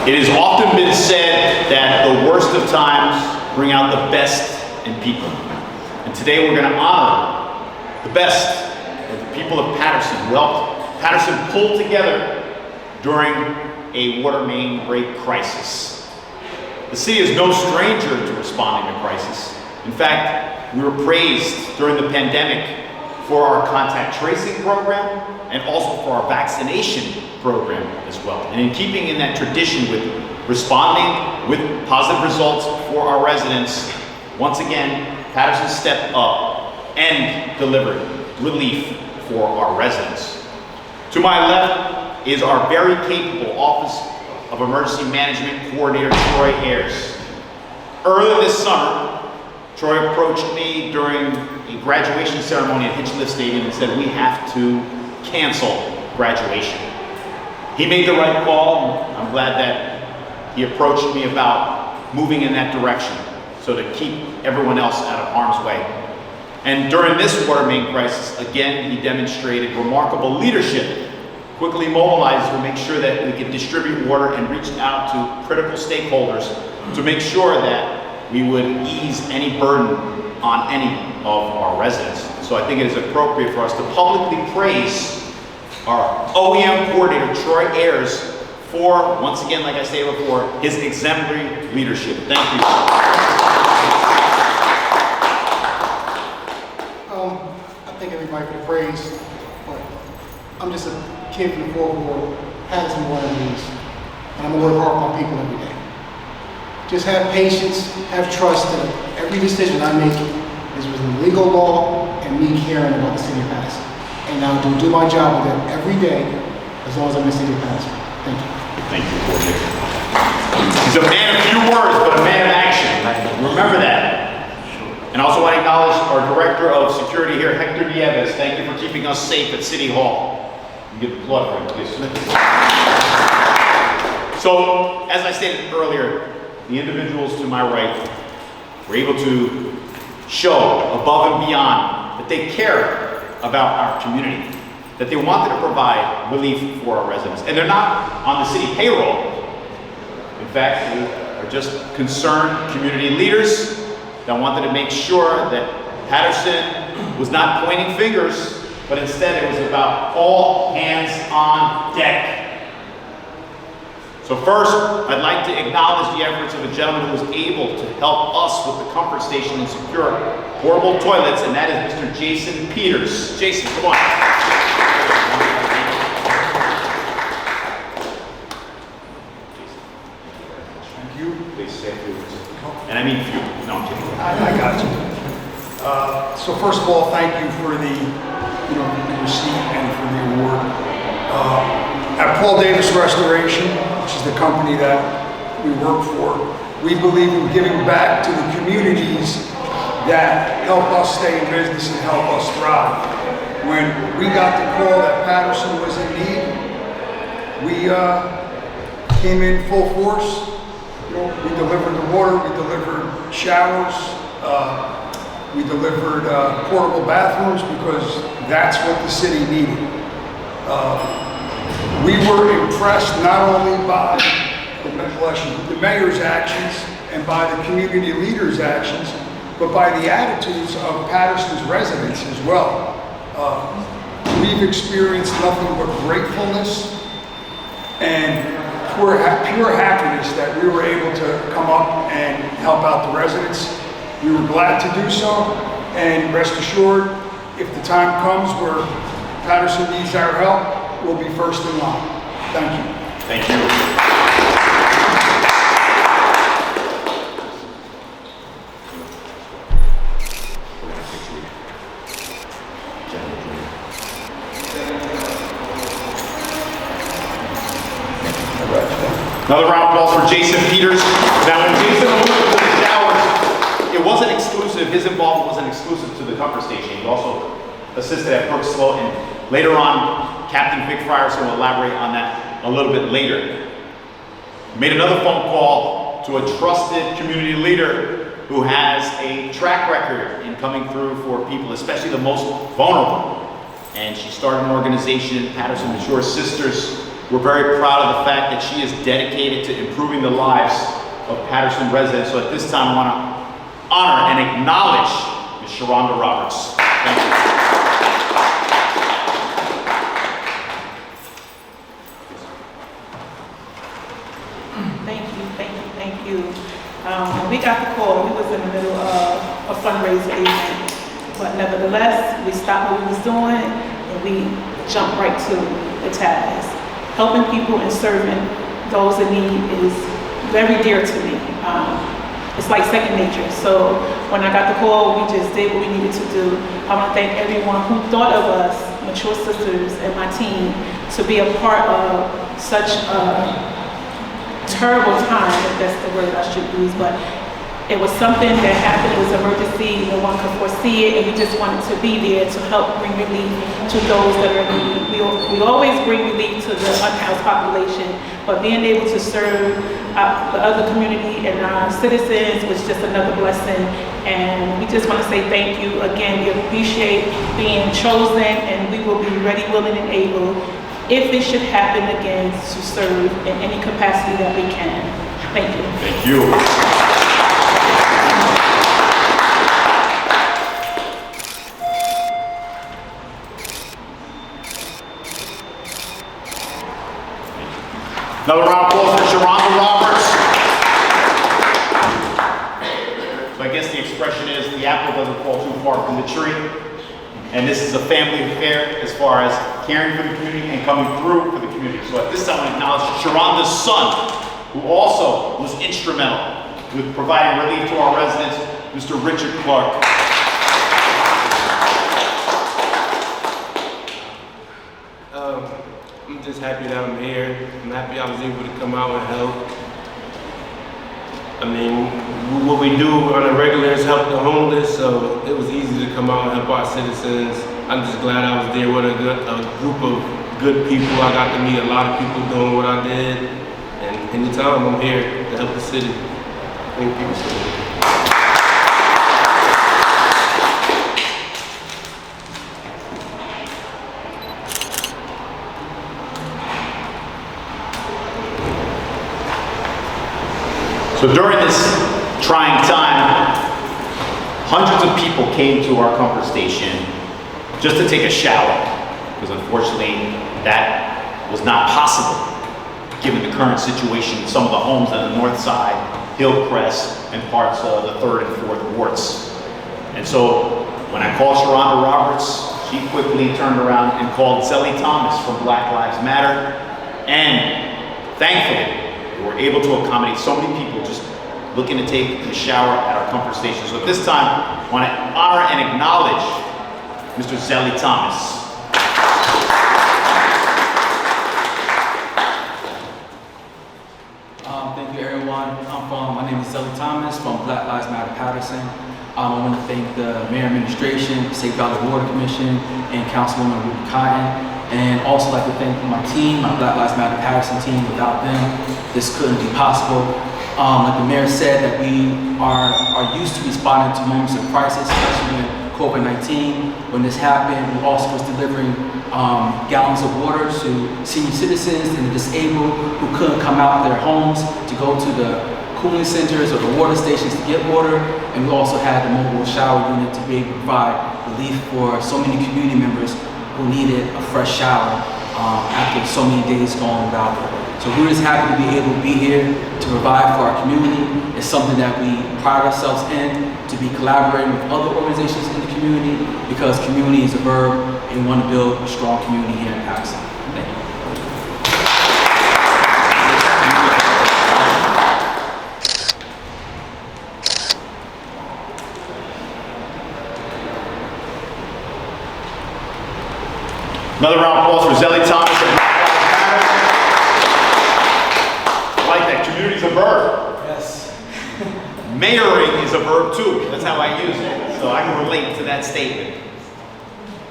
It has often been said that the worst of times bring out the best in people. And today we're going to honor the best of the people of Paterson, who helped Paterson pull together during a water main break crisis. The city is no stranger to responding to crisis. In fact, we were praised during the pandemic for our contact tracing program and also for our vaccination program as well. And in keeping in that tradition with responding with positive results for our residents, once again, Paterson stepped up and delivered relief for our residents. To my left is our very capable Office of Emergency Management Coordinator, Troy Ayers. Earlier this summer, Troy approached me during a graduation ceremony at Hitchliff Stadium and said, we have to cancel graduation. He made the right call, and I'm glad that he approached me about moving in that direction so to keep everyone else out of harm's way. And during this water main crisis, again, he demonstrated remarkable leadership, quickly mobilized to make sure that we could distribute water and reach out to critical stakeholders to make sure that we would ease any burden on any of our residents. So I think it is appropriate for us to publicly praise our OEM coordinator, Troy Ayers, for, once again, like I stated before, his exemplary leadership. Thank you. I thank everybody for the praise, but I'm just a kid from the board, has some water needs, and I'm gonna work hard on people every day. Just have patience, have trust that every decision I make is within legal law and me caring about the city of Paterson. And I'll do my job with it every day as long as I'm in the city of Paterson. Thank you. Thank you, Coordinator. He's a man of few words, but a man of action. Remember that. And I also want to acknowledge our Director of Security here, Hector Nieves. Thank you for keeping us safe at City Hall. You get the plug for him, please. So, as I stated earlier, the individuals to my right were able to show above and beyond that they care about our community, that they wanted to provide relief for our residents. And they're not on the city payroll. In fact, they are just concerned community leaders that wanted to make sure that Paterson was not pointing fingers, but instead it was about all hands on deck. So first, I'd like to acknowledge the efforts of a gentleman who was able to help us with the comfort station and secure portable toilets, and that is Mr. Jason Peters. Jason, come on. Thank you. Please say a few words. And I mean few. No, I'm kidding. I got you. So first of all, thank you for the receipt and for the award. At Paul Davis Restoration, which is the company that we work for, we believe in giving back to the communities that help us stay in business and help us thrive. When we got the call that Paterson was in need, we came in full force. We delivered the water, we delivered showers, we delivered portable bathrooms because that's what the city needed. We were impressed not only by the mayor's actions and by the community leaders' actions, but by the attitudes of Paterson's residents as well. We've experienced nothing but gratefulness and pure happiness that we were able to come up and help out the residents. We were glad to do so, and rest assured, if the time comes where Paterson needs our help, we'll be first in line. Thank you. Thank you. Another round of applause for Jason Peters. Now, when Jason moved to the showers, it wasn't exclusive. His involvement wasn't exclusive to the comfort station. He also assisted at Brooks Sloat, and later on, Captain Vic Frierson will elaborate on that a little bit later. Made another phone call to a trusted community leader who has a track record in coming through for people, especially the most vulnerable. And she started an organization, Paterson Mature Sisters, We're very proud of the fact that she is dedicated to improving the lives of Paterson residents. So at this time, I want to honor and acknowledge Ms. Sharonda Roberts. Thank you. Thank you. When we got the call, we was in the middle of a fundraiser event, but nevertheless, we stopped what we was doing and we jumped right to the task. Helping people and serving those in need is very dear to me. It's like second nature. So when I got the call, we just did what we needed to do. I want to thank everyone who thought of us, Mature Sisters and my team, to be a part of such a terrible time, if that's the word I should use, but it was something that happened. It was an emergency. No one could foresee it, and we just wanted to be there to help bring relief to those that are in need. We always bring relief to the unhoused population, but being able to serve the other community and our citizens was just another blessing. And we just want to say thank you again. We appreciate being chosen, and we will be ready, willing, and able, if it should happen again, to serve in any capacity that we can. Thank you. Thank you. Another round of applause for Sharonda Roberts. So I guess the expression is the apple doesn't fall too far from the tree. And this is a family affair as far as caring for the community and coming through for the community. So at this time, I acknowledge Sharonda's son, who also was instrumental with providing relief to our residents, Mr. Richard Clarke. I'm just happy that I'm here. I'm happy I was able to come out and help. I mean, what we do on a regular is help the homeless, so it was easy to come out and help our citizens. I'm just glad I was there with a group of good people. I got to meet a lot of people doing what I did, and anytime I'm here to help the city. Thank you. So during this trying time, hundreds of people came to our comfort station just to take a shower, because unfortunately that was not possible given the current situation in some of the homes on the north side, Hillcrest, and parts of the 3rd and 4th wards. And so when I called Sharonda Roberts, she quickly turned around and called Zellie Thomas from Black Lives Matter, and thankfully we were able to accommodate so many people just looking to take a shower at our comfort station. So at this time, I want to honor and acknowledge Mr. Zellie Thomas. Thank you, everyone. My name is Zellie Thomas from Black Lives Matter Paterson. I want to thank the Mayor Administration, State Valley Water Commission, and Councilwoman Ruby Cotton. And also like to thank my team, my Black Lives Matter Paterson team. Without them, this couldn't be possible. Like the mayor said, that we are used to responding to moments of crisis, especially when COVID-19. When this happened, we also was delivering gallons of water to senior citizens and the disabled who couldn't come out of their homes to go to the cooling centers or the water stations to get water. And we also had the mobile shower unit to be able to provide relief for so many community members who needed a fresh shower after so many days gone without it. So we're just happy to be able to be here to provide for our community. It's something that we pride ourselves in, to be collaborating with other organizations in the community, because community is a verb, and we want to build a strong community here in Paterson. Thank you. Another round of applause for Zellie Thomas. I like that. Community is a verb. Yes. Mayoring is a verb too. That's how I use it. So I can relate to that statement.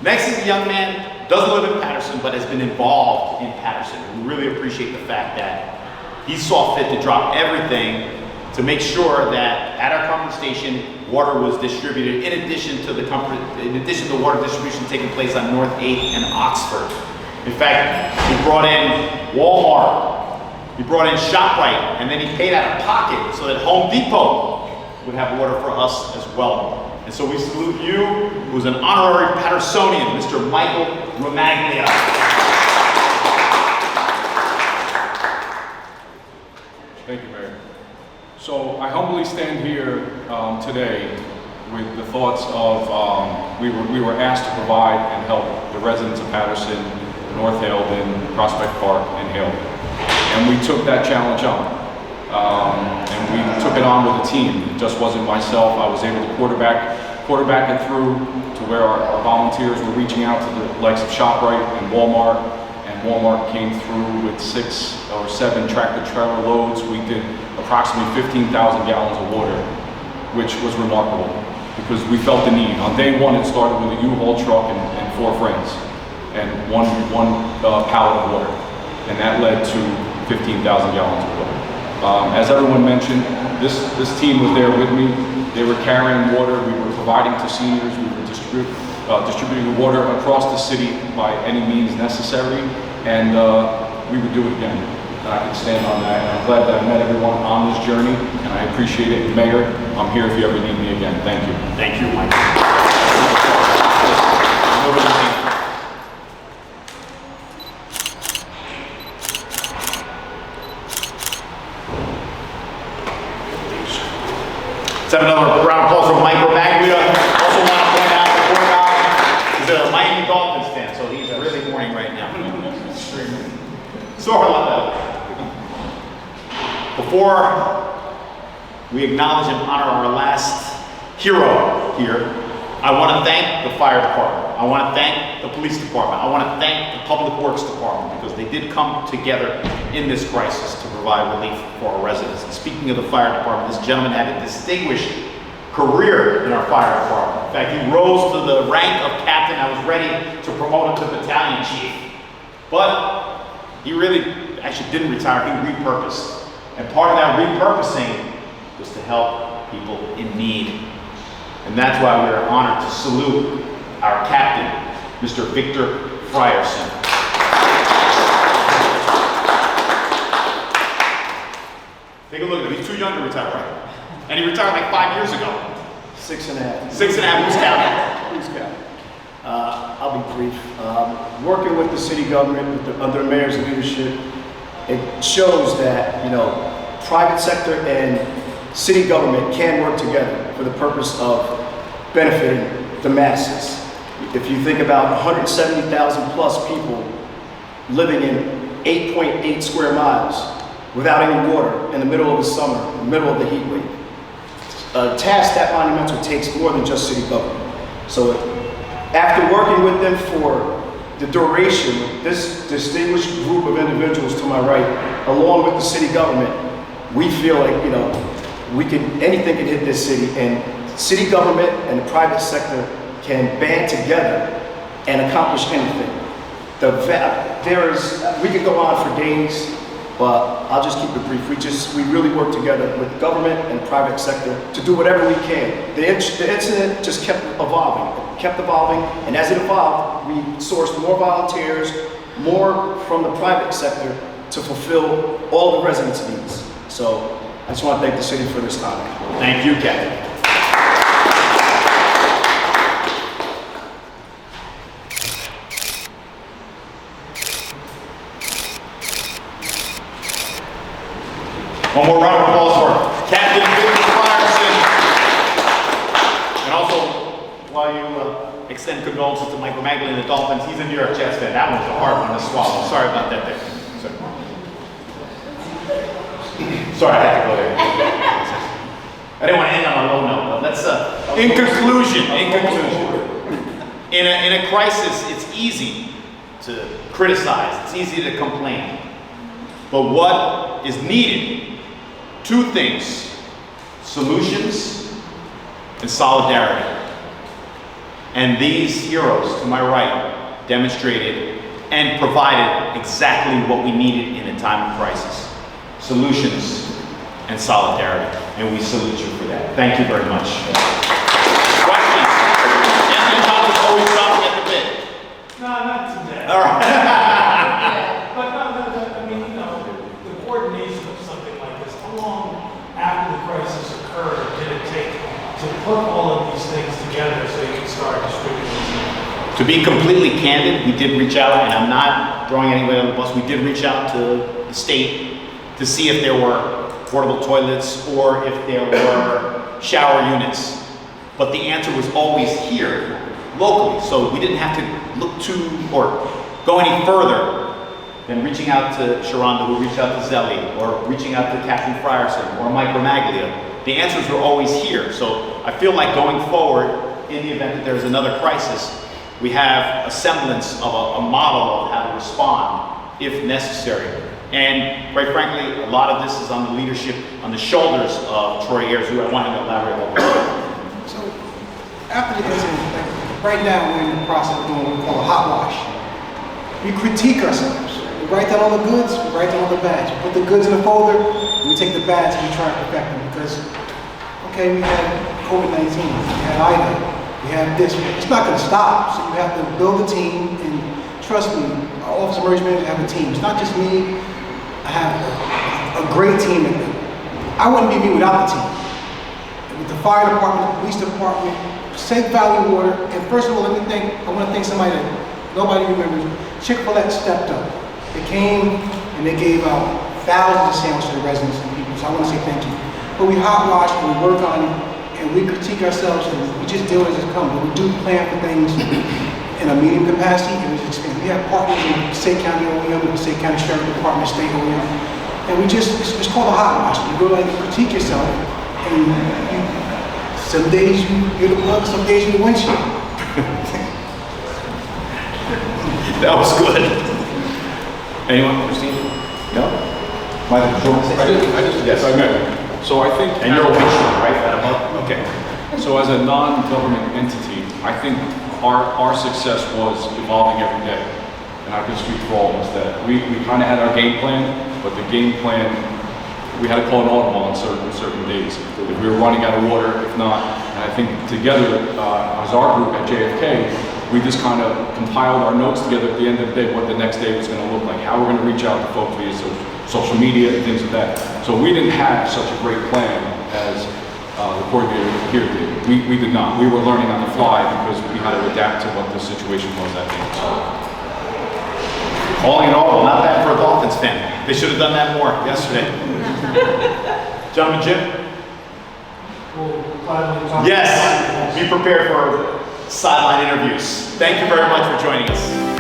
Next is a young man, doesn't live in Paterson, but has been involved in Paterson. We really appreciate the fact that he saw fit to drop everything to make sure that at our comfort station, water was distributed in addition to the water distribution taking place on North 8th and Oxford. In fact, he brought in Walmart, he brought in ShopRite, and then he paid out of pocket so that Home Depot would have water for us as well. And so we salute you, who's an honorary Patersonian, Mr. Michael Ramaglia. Thank you, Mayor. So I humbly stand here today with the thoughts of we were asked to provide and help the residents of Paterson, North Haledon, Prospect Park, and Haledon. And we took that challenge on. And we took it on with a team. It just wasn't myself. I was able to quarterback it through to where our volunteers were reaching out to the likes of ShopRite and Walmart came through with 6 or 7 tractor trailer loads. We did approximately 15,000 gallons of water, which was remarkable because we felt the need. On day one, it started with a U-Haul truck and 4 friends and one pallet of water, and that led to 15,000 gallons of water. As everyone mentioned, this team was there with me. They were carrying water. We were providing to seniors. We were distributing water across the city by any means necessary, and we would do it again. And I can stand on that. And I'm glad that I met everyone on this journey, and I appreciate it. And Mayor, I'm here if you ever need me again. Thank you. Thank you, Mike. Let's have another round of applause for Mike Ramaglia. Also want to point out the poor guy is a Miami Dolphins fan, so he's really mourning right now. Sorry about that. Before we acknowledge and honor our last hero here, I want to thank the fire department. I want to thank the police department. I want to thank the public works department because they did come together in this crisis to provide relief for our residents. And speaking of the fire department, this gentleman had a distinguished career in our fire department. In fact, he rose to the rank of captain. I was ready to promote him to battalion chief. But he really actually didn't retire, he repurposed. And part of that repurposing was to help people in need. And that's why we are honored to salute our captain, Mr. Victor Frierson. Take a look at him, he's too young to retire, right? And he retired like 5 years ago. 6.5. 6.5, who's counting? Who's counting? I'll be brief. Working with the city government, under the mayor's leadership, it shows that, private sector and city government can work together for the purpose of benefiting the masses. If you think about 170,000 plus people living in 8.8 square miles without any water in the middle of the summer, in the middle of the heat wave, a task that monumental takes more than just city government. So after working with them for the duration, this distinguished group of individuals to my right, along with the city government, we feel like, anything can hit this city, and city government and the private sector can band together and accomplish anything. We could go on for days, but I'll just keep it brief. We really work together with government and private sector to do whatever we can. The incident just kept evolving. It kept evolving, and as it evolved, we sourced more volunteers, more from the private sector to fulfill all the residents' needs. So I just want to thank the city for this time. Thank you, Captain. One more round of applause for Captain Victor Frierson. And also, while you extend condolences to Mike Ramaglia and the Dolphins, he's a New York Jets fan. That one's a hard one to swallow. Sorry about that there. Sorry, I had to go there. I didn't want to end on a low note, but let's, in conclusion, in a crisis, it's easy to criticize, it's easy to complain. But what is needed? 2 things: solutions and solidarity. And these heroes to my right demonstrated and provided exactly what we needed in a time of crisis: solutions and solidarity. And we salute you for that. Thank you very much. Questions? Anthony Thomas always stopping at the bit. No, not today. All right. To be completely candid, we did reach out, and I'm not throwing anybody on the bus, we did reach out to the state to see if there were portable toilets or if there were shower units. But the answer was always here, locally. So we didn't have to look to or go any further than reaching out to Sharonda, who reached out to Zellie, or reaching out to Captain Frierson or Mike Ramaglia. The answers were always here. So I feel like going forward, in the event that there's another crisis, we have a semblance of a model of how to respond if necessary. And quite frankly, a lot of this is on the leadership, on the shoulders of Troy Ayers, who I want him to elaborate a little bit. So, after the incident, like, right now we're in the process of doing what we call a hot wash. We critique ourselves. We write down all the goods, we write down all the bads. We put the goods in a folder, and we take the bads and we try to perfect them. Because, okay, we had COVID-19, we had Ida, we had this. It's not going to stop. So you have to build a team, and trust me, our Office of Emergency Management have a team. It's not just me. I have a great team. I wouldn't be me without the team. With the fire department, the police department, Safe Valley Water, and first of all, I want to thank somebody that nobody remembers. Chick-fil-A stepped up. They came and they gave out thousands of sandwiches to the residents and people, so I want to say thank you. But we hot wash and we work on it, and we critique ourselves, and we just deal as it comes. But we do plan for things in a medium capacity, and we just expand. We have partners in the State County OEM, the State County Sheriff Department, State OEM, and we just, it's called a hot wash. You go like and critique yourself, and some days you're the plug, some days you're the windshield. That was good. Anyone, Christine? No? Michael, do you want to say? I just, yes, I may. So I think. And you're a windshield, right? Okay. So as a non-government entity, I think our success was evolving every day. And I can speak for all of us that we kind of had our game plan, but the game plan, we had to call an audible on certain days. If we were running out of water, if not. And I think together, as our group at JFK, we just kind of compiled our notes together at the end of the day, what the next day was going to look like, how we're going to reach out to folks via social media and things like that. So we didn't have such a great plan as the coordinator here did. We did not. We were learning on the fly because we had to adapt to what the situation was that day. So. All in all, not bad for a Dolphins fan. They should have done that more yesterday. Gentlemen, Jim? Yes, be prepared for sideline interviews. Thank you very much for joining us.